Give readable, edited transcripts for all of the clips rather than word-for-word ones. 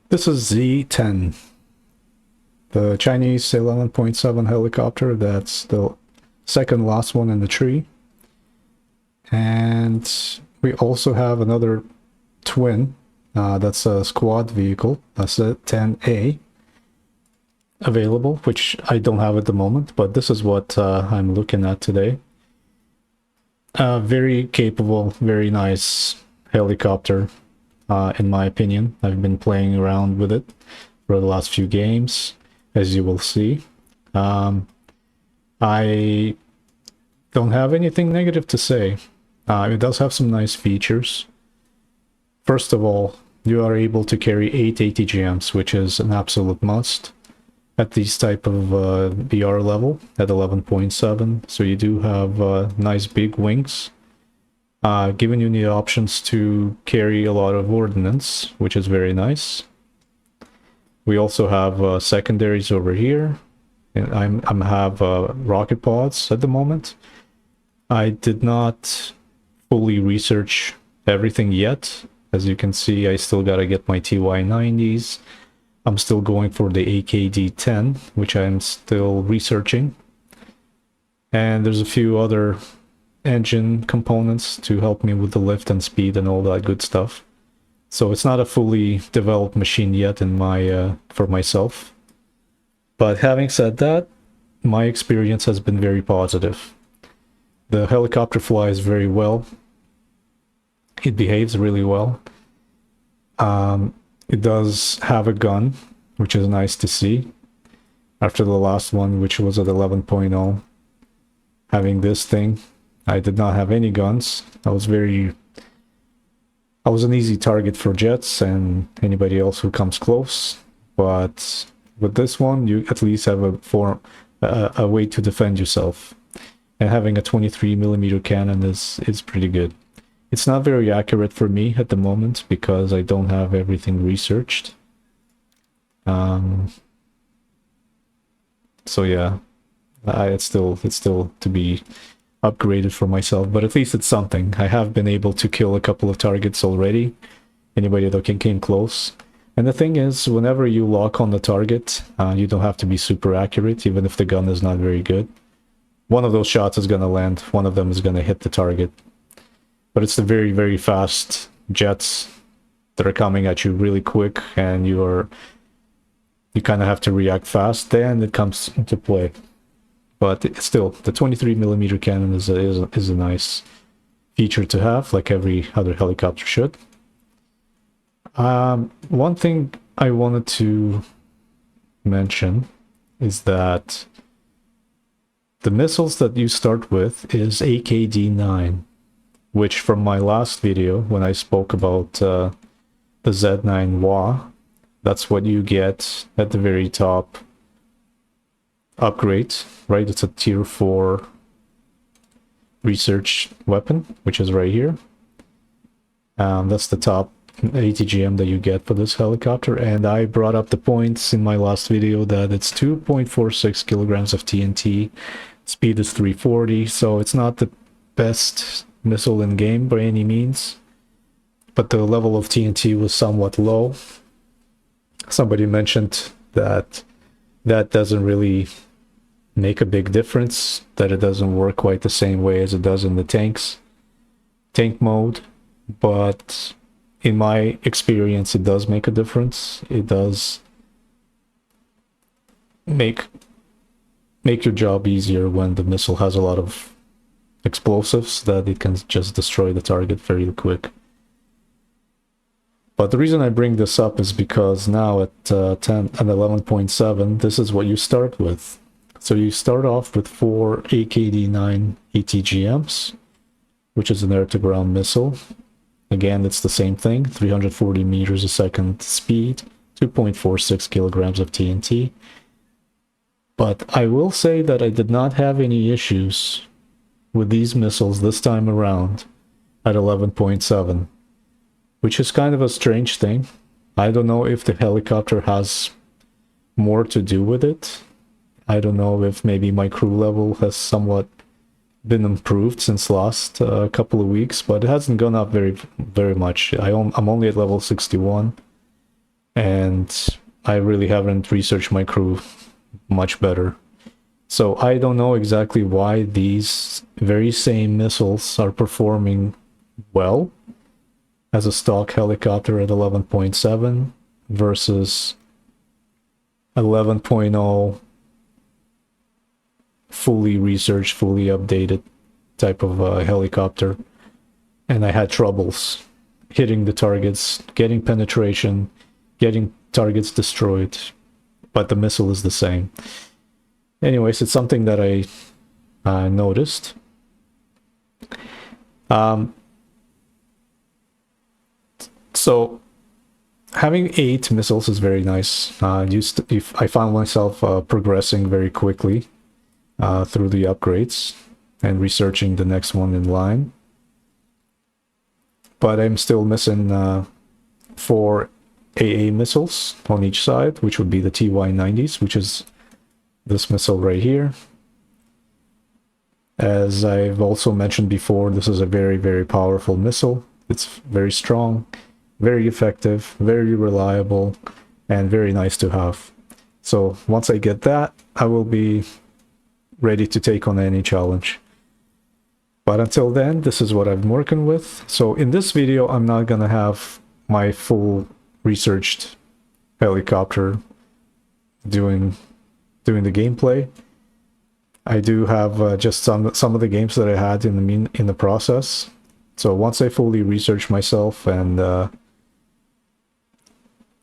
This is Z-10, the Chinese 11.7 helicopter. That's the second last one in the tree. And we also have another twin, that's a squad vehicle, that's a Z-10A available, which I don't have at the moment, but this is what I'm looking at today. Very capable, very nice helicopter. In my opinion. I've been playing around with it for the last few games, as you will see. I don't have anything negative to say. It does have some nice features. First of all, you are able to carry 8 ATGMs, which is an absolute must at this type of BR level at 11.7. So you do have nice big wings. Giving you the options to carry a lot of ordnance, which is very nice. We also have secondaries over here, and I have rocket pods at the moment. I did not fully research everything yet. As you can see, I still gotta get my TY90s. I'm still going for the AKD-10, which I'm still researching. And there's a few other engine components to help me with the lift and speed and all that good stuff. So it's not a fully developed machine yet in my for myself. But having said that, my experience has been very positive. The helicopter flies very well. It behaves really well. It does have a gun, which is nice to see. After the last one, which was at 11.0, having this thing, I did not have any guns. I was an easy target for jets and anybody else who comes close. But with this one, you at least have a way to defend yourself. And having a 23mm cannon is pretty good. It's not very accurate for me at the moment because I don't have everything researched. So yeah, it's still to be upgraded for myself, but at least it's something. I have been able to kill a couple of targets already, anybody that came close. And the thing is, whenever you lock on the target, you don't have to be super accurate, even if the gun is not very good. One of those shots is going to land, one of them is going to hit the target. But it's the very, very fast jets that are coming at you really quick, and you kind of have to react fast, then it comes into play. But still, the 23mm cannon is a nice feature to have, like every other helicopter should. One thing I wanted to mention is that the missiles that you start with is AKD-9, which from my last video, when I spoke about the Z9WA, that's what you get at the very top upgrade, right? It's a tier 4 research weapon, which is right here. That's the top ATGM that you get for this helicopter, and I brought up the points in my last video that it's 2.46 kilograms of TNT, speed is 340, so it's not the best missile in game by any means, but the level of TNT was somewhat low. Somebody mentioned that doesn't really make a big difference, that it doesn't work quite the same way as it does in the tank mode, but in my experience it does make a difference. It does make your job easier when the missile has a lot of explosives that it can just destroy the target very quick. But the reason I bring this up is because now at 10 and 11.7, this is what you start with. So you start off with 4 AKD-9 ATGMs, which is an air-to-ground missile. Again, it's the same thing, 340 meters a second speed, 2.46 kilograms of TNT. But I will say that I did not have any issues with these missiles this time around at 11.7, which is kind of a strange thing. I don't know if the helicopter has more to do with it. I don't know if maybe my crew level has somewhat been improved since last couple of weeks, but it hasn't gone up very much. I'm only at level 61, and I really haven't researched my crew much better. So I don't know exactly why these very same missiles are performing well as a stock helicopter at 11.7 versus 11.0 fully researched, fully updated type of helicopter. And I had troubles hitting the targets, getting penetration, getting targets destroyed, but the missile is the same. Anyways, it's something that I noticed. So having 8 missiles is very nice. If I found myself progressing very quickly through the upgrades and researching the next one in line. But I'm still missing 4 AA missiles on each side, which would be the TY-90s, which is this missile right here. As I've also mentioned before, this is a very, very powerful missile. It's very strong, very effective, very reliable, and very nice to have. So once I get that, I will be ready to take on any challenge. But until then, this is what I'm working with. So in this video, I'm not gonna have my full researched helicopter doing the gameplay. I do have just some of the games that I had in the process. So once I fully research myself and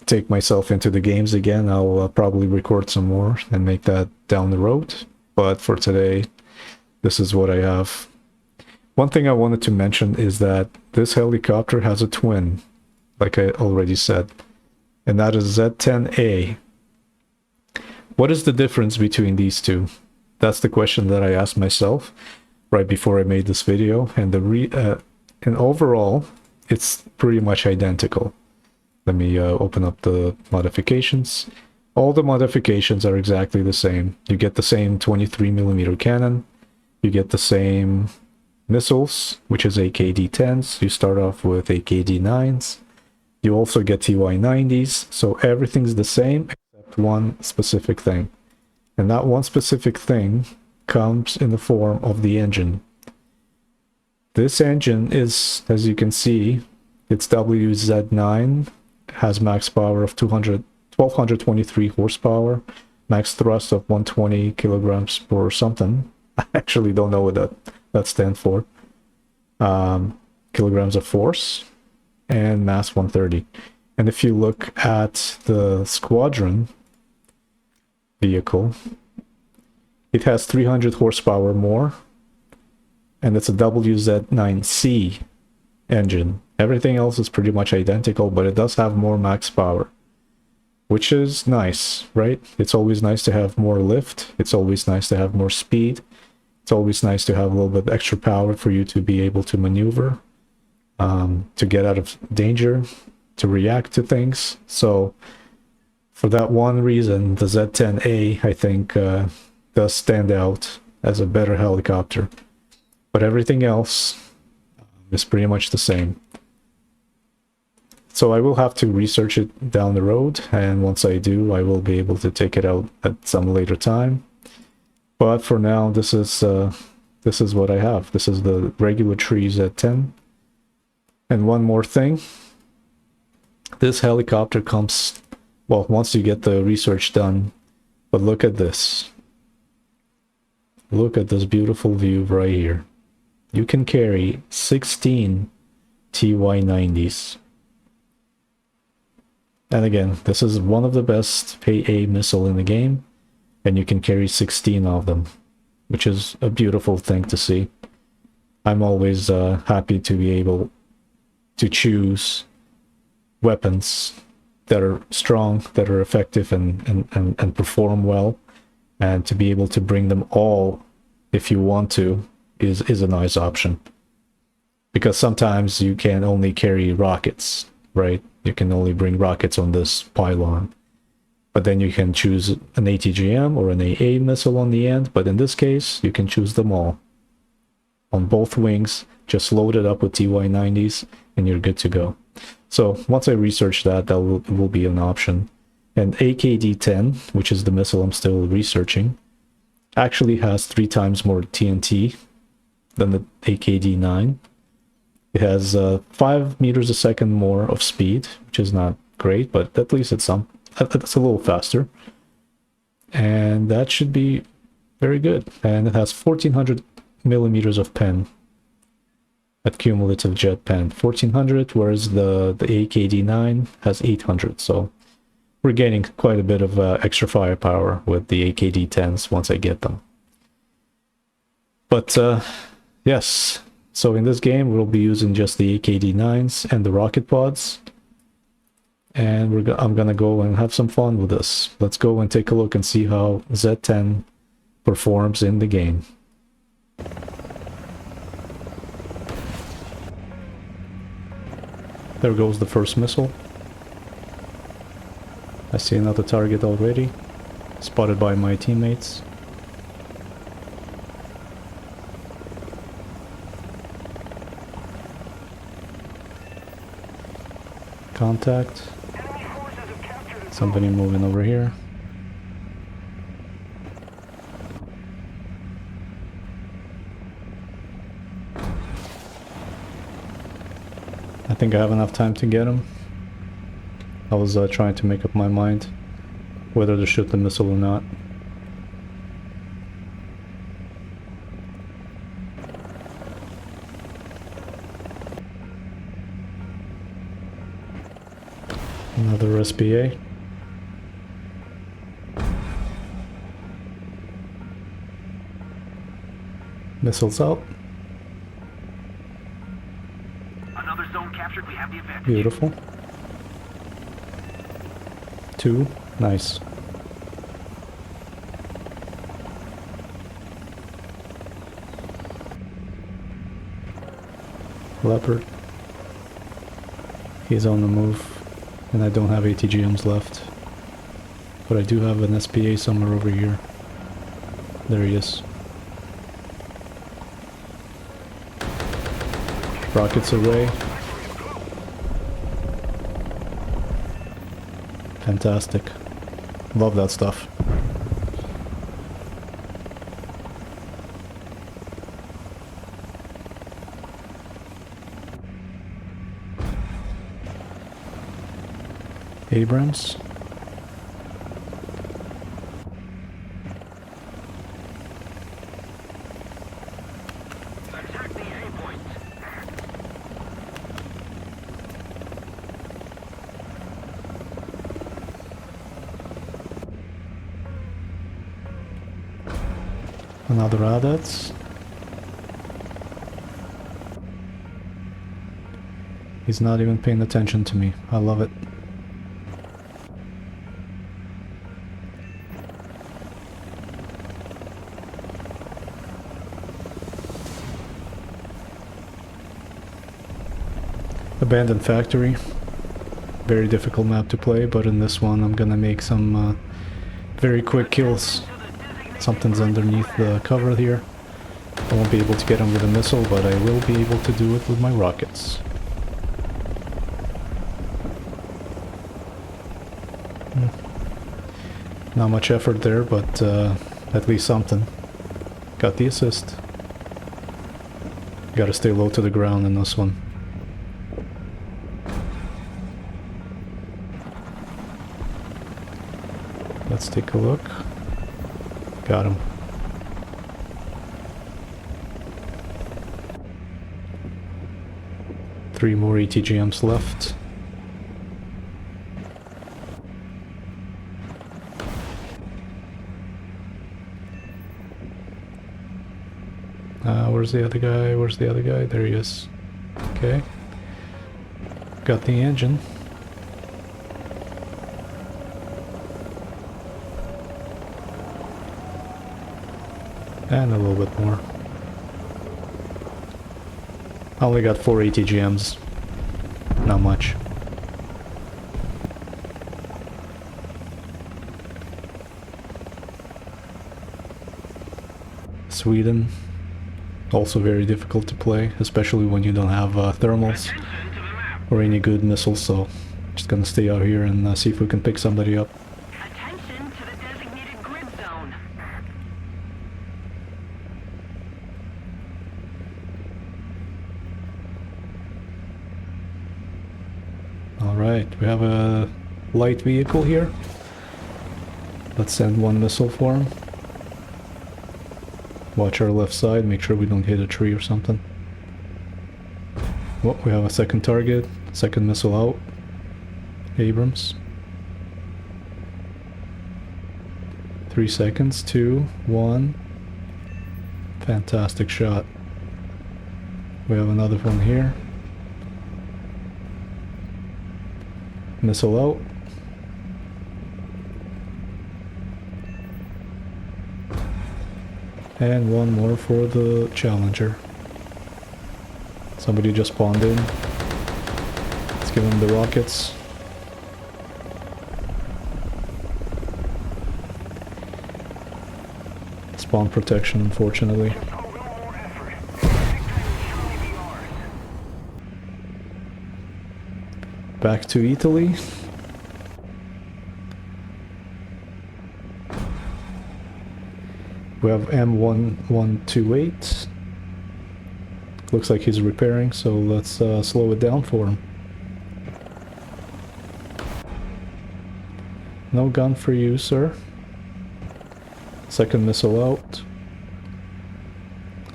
take myself into the games again, I'll probably record some more and make that down the road. But for today, this is what I have. One thing I wanted to mention is that this helicopter has a twin, like I already said, and that is Z-10A. What is the difference between these two? That's the question that I asked myself right before I made this video, and and overall, it's pretty much identical. Let me open up the modifications. All the modifications are exactly the same. You get the same 23mm cannon. You get the same missiles, which is AKD-10s. You start off with AKD-9s. You also get TY-90s. So everything's the same except one specific thing. And that one specific thing comes in the form of the engine. This engine is, as you can see, it's WZ-9, has max power of 1223 horsepower, max thrust of 120 kilograms per something. I actually don't know what that stands for. Kilograms of force, and mass 130. And if you look at the squadron vehicle, it has 300 horsepower more, and it's a WZ-9C engine. Everything else is pretty much identical, but it does have more max power, which is nice, right? It's always nice to have more lift. It's always nice to have more speed. It's always nice to have a little bit extra power for you to be able to maneuver, to get out of danger, to react to things. So for that one reason, the Z-10A, I think, does stand out as a better helicopter. But everything else is pretty much the same. So I will have to research it down the road, and once I do, I will be able to take it out at some later time. But for now, this is what I have. This is the regular tree Z-10. And one more thing, this helicopter comes, well, once you get the research done, but look at this. Look at this beautiful view right here. You can carry 16 TY-90s. And again, this is one of the best AA missile in the game, and you can carry 16 of them, which is a beautiful thing to see. I'm always happy to be able to choose weapons that are strong, that are effective, and perform well, and to be able to bring them all, if you want to, is a nice option. Because sometimes you can only carry rockets, right? You can only bring rockets on this pylon. But then you can choose an ATGM or an AA missile on the end, but in this case, you can choose them all. On both wings, just load it up with TY-90s, and you're good to go. So once I research that, will be an option. And AKD-10, which is the missile I'm still researching, actually has 3 times more TNT than the AKD-9. It has 5 meters a second more of speed, which is not great, but at least it's a little faster. And that should be very good. And it has 1400 millimeters of pen at cumulative jet pen. 1400, whereas the AKD-9 has 800. So we're gaining quite a bit of extra firepower with the AKD-10s once I get them. But yes, so in this game we'll be using just the AKD-9s and the rocket pods. And I'm gonna go and have some fun with this. Let's go and take a look and see how Z-10 performs in the game. There goes the first missile. I see another target already, spotted by my teammates. Contact. Somebody moving over here. I think I have enough time to get him. I was trying to make up my mind whether to shoot the missile or not. Another SPA. Missiles out. Another zone captured, we have the advantage. Beautiful. 2. Nice. Leopard. He's on the move. And I don't have ATGMs left. But I do have an SPA somewhere over here. There he is. Rockets away. Fantastic. Love that stuff. Abrams. Attack the A point. Another ADATS. He's not even paying attention to me. I love it. Abandoned Factory. Very difficult map to play, but in this one I'm gonna make some very quick kills. Something's underneath the cover here. I won't be able to get him with a missile, but I will be able to do it with my rockets. Not much effort there, but at least something. Got the assist. Gotta stay low to the ground in this one. Let's take a look. Got him. Three more ATGMs left. Where's the other guy? Where's the other guy? There he is. Okay. Got the engine. And a little bit more. I only got 4 ATGMs. Not much. Sweden. Also very difficult to play, especially when you don't have thermals or any good missiles, so just gonna stay out here and see if we can pick somebody up. Attention to the designated grid zone. Alright, we have a light vehicle here. Let's send one missile for him. Watch our left side, make sure we don't hit a tree or something. Well, we have a second target, second missile out. Abrams. 3 seconds, 2, 1. Fantastic shot. We have another one here. Missile out. And one more for the Challenger. Somebody just spawned in. Let's give him the rockets. Spawn protection, unfortunately. Back to Italy. We have M1128. Looks like he's repairing, so let's slow it down for him. No gun for you, sir. Second missile out.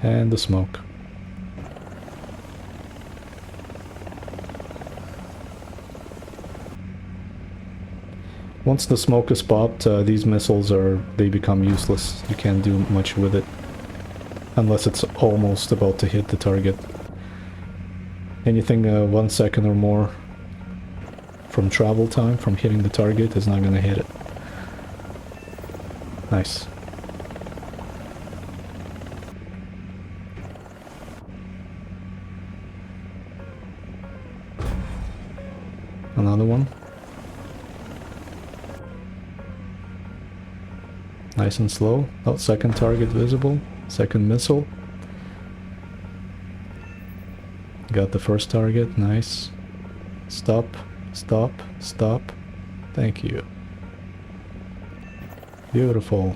And the smoke. Once the smoke is popped, these missiles they become useless. You can't do much with it. Unless it's almost about to hit the target. Anything 1 second or more from travel time, from hitting the target, is not gonna hit it. Nice. Another one. Nice and slow. Oh, second target visible. Second missile. Got the first target. Nice. Stop. Stop. Stop. Thank you. Beautiful.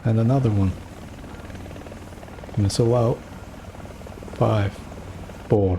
And another one. Missile out. 5, 4,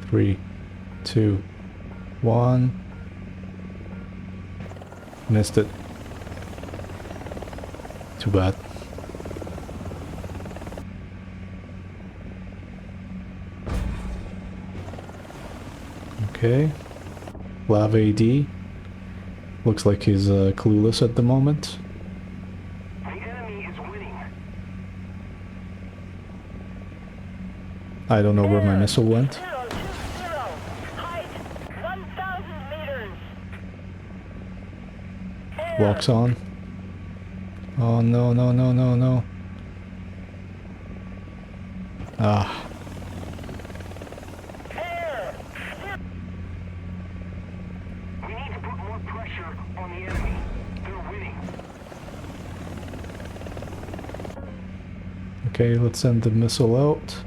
3, 2, 1. Missed it. Too bad. Okay. Lav AD. Looks like he's clueless at the moment. The enemy is winning. I don't know where my missile went. 020. Height 1,000 meters. Locks on. Oh no, no, no, no, no. Ah. Air. We need to put more pressure on the enemy. They're winning. Okay, let's send the missile out.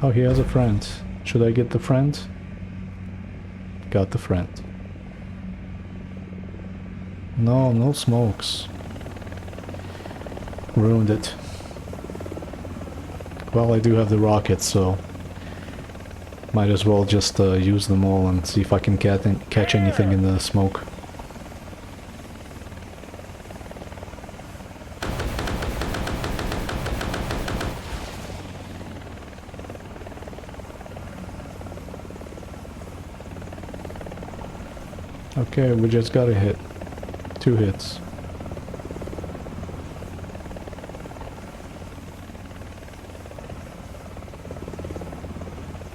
Oh, he has a friend. Should I get the friend? Got the friend. No, no smokes. Ruined it. Well, I do have the rockets, so might as well just use them all and see if I can catch anything in the smoke. Okay, we just got a hit. 2 hits.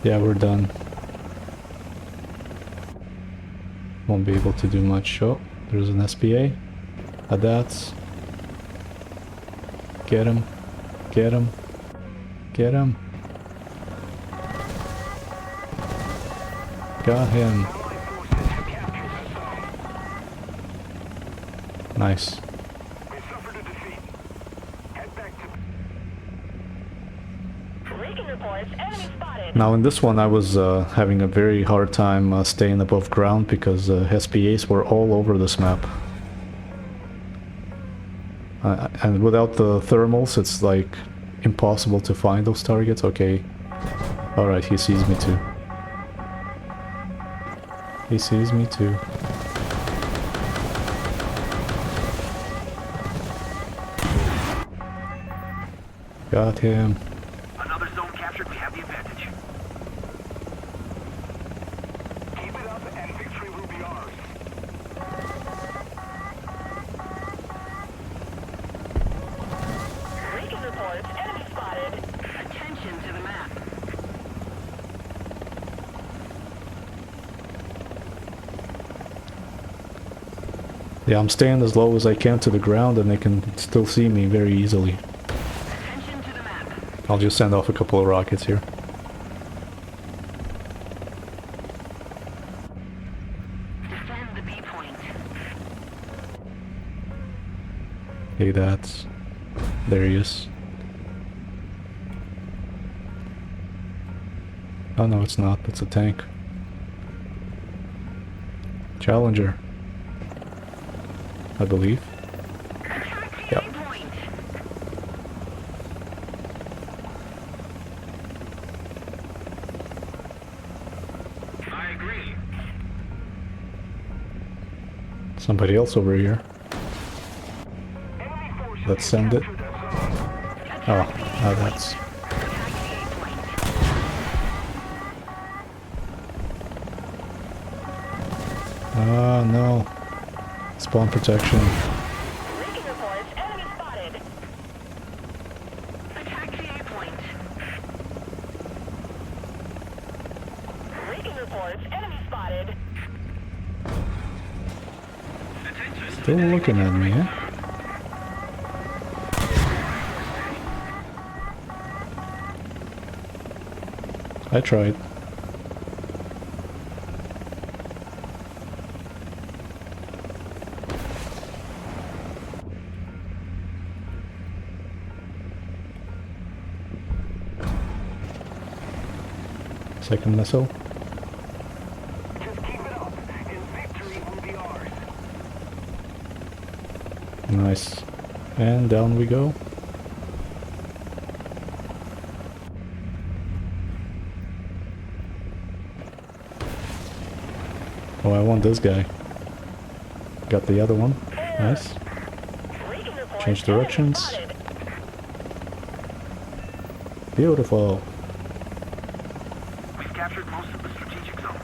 Yeah, we're done. Won't be able to do much. Oh, there's an SPA. ADATS. Get him. Get him. Get him. Got him. Nice. We suffered a defeat. Head back to... Recon reports enemy spotted. Now in this one I was having a very hard time staying above ground because SPAs were all over this map. And without the thermals it's like impossible to find those targets. Okay. Alright, he sees me too. He sees me too. Got him. Another zone captured. We have the advantage. Keep it up and victory will be ours. Recon reports, enemy spotted. Attention to the map. Yeah, I'm staying as low as I can to the ground and they can still see me very easily. Attention to the map. I'll just send off a couple of rockets here. Defend the B point. Hey, that's... There he is. Oh no, it's not. It's a tank. Challenger. I believe. Attack the Yep. A point. I agree. Somebody else over here. Enemy forces Let's send it. captured a zone. Oh, now that's... Attack the A point. Oh no. Spawn protection. Recon reports, enemy spotted. Attack the A point. Recon reports, enemy spotted. Still looking at me, eh? I tried. Second missile. Just keep it up and victory will be ours. Nice. And down we go. Oh, I want this guy. Got the other one. Nice. Recon reports, Change enemy directions. spotted. Beautiful. We've captured most of the strategic zones.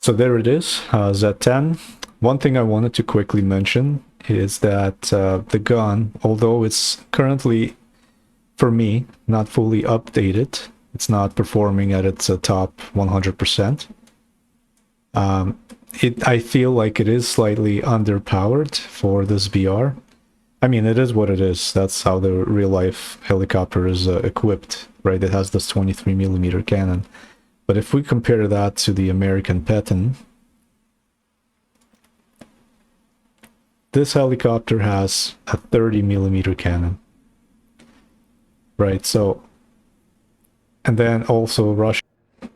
So there it is, Z-10. One thing I wanted to quickly mention is that the gun, although it's currently, for me, not fully updated, it's not performing at its top 100%. I feel like it is slightly underpowered for this VR. I mean, it is what it is. That's how the real-life helicopter is equipped, right? It has this 23mm cannon. But if we compare that to the American Patton, this helicopter has a 30mm cannon, right? So, and then also Russia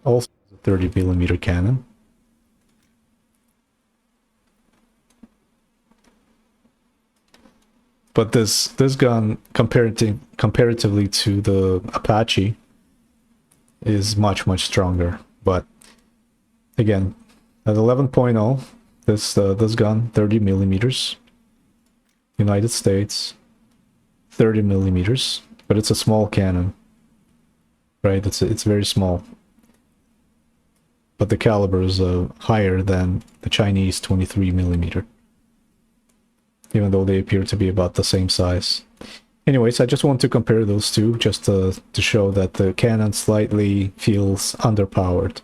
also has a 30mm cannon. But this gun, comparatively to the Apache, is much stronger. But again, at 11.0, this gun, 30mm, United States, 30mm, but it's a small cannon, right? It's very small. But the caliber is higher than the Chinese 23mm. Even though they appear to be about the same size. Anyways, I just want to compare those two, just to show that the cannon slightly feels underpowered.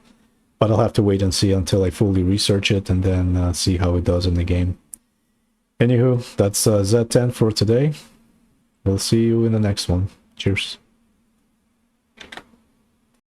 But I'll have to wait and see until I fully research it and then see how it does in the game. Anywho, that's Z-10 for today. We'll see you in the next one. Cheers.